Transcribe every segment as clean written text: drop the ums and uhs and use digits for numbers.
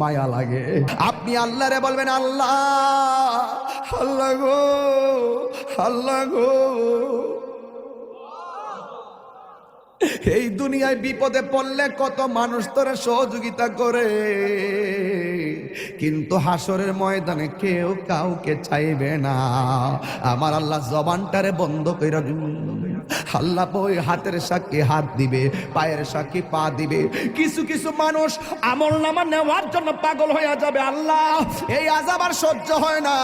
মায়া লাগে। আপনি আল্লাহরে বলবেন, আল্লাহ, আল্লাহ গো, আল্লাহ গো, এই দুনিয়ায় বিপদে পড়লে কত মানুষ তোরে সহযোগিতা করে, কিন্তু হাসরের ময়দানে কেউ কাউকে চাইবে না। আমার আল্লাহ জবানটারে বন্ধ কইরা দিবেন। আল্লাহ ওই হাতের সাক্ষী হাত দিবে, পায়ের সাক্ষী পা দিবে। কিছু কিছু মানুষ আমলনামা নেওয়ার জন্য পাগল হয়ে যাবে। আল্লাহ, এই আযাব আর সহ্য হয় না,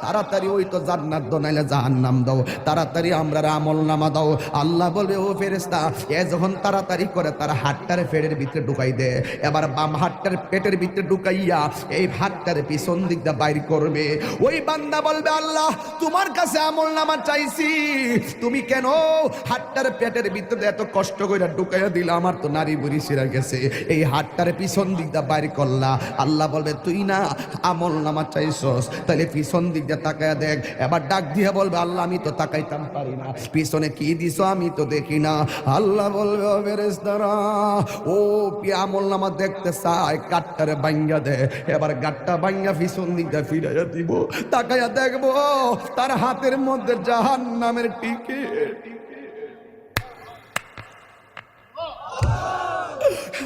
তাড়াতাড়ি ওই তো জান্নাত দাও নাইলে জাহান্নাম দাও, তাড়াতাড়ি আমরা আমলনামা দাও। আল্লাহ বলবে, ও ফেরেশতা, এ যখন তাড়াতাড়ি করে তার হাতটারে পেটের ভিতরে ঢুকাই দে। এবার বাম হাতটার পেটের ভিতরে ঢুকাইয়া এই হাতটারে পিছন দিক দিয়ে বাইর করবে। ওই বান্দা বলবে, আল্লাহ, তোমার কাছে আমলনামা চাইছি, তুমি কেন হাতটার পেটের ভিতরে এত কষ্ট করে ঢুকাইয়া দিলা? আমার তো নারী বুড়ি ছিঁড়া গেছে, এই হাতটারে পিছন দিক দিয়ে বাইর করলা। আল্লাহ বলবে, তুই না আমলনামা চাইছস, তাহলে পিছন দিক দিয়ে তাকায়া দেখ। এবার ডাক দিয়ে বলবে, আল্লাহ, আমি তো তাকাইতাম পারি না, পিছনে কি দিছো আমি তো দেখি না। আল্লাহ বলবে, ও ফেরেশতারা, ও আমলনামা দেখতে চায়, গাটটারে ভাঙ্গা দে। এবার গাটটা ভাঙ্গা পিছন দিক দিয়ে ফিরাইয়া দিব, তাকায়া দেখবো তার হাতের মধ্যে জাহান্নামের টিকিট।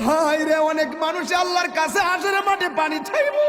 হায় রে, অনেক মানুষ আল্লাহর কাছে হাসরের মাঠে পানি চাইবো।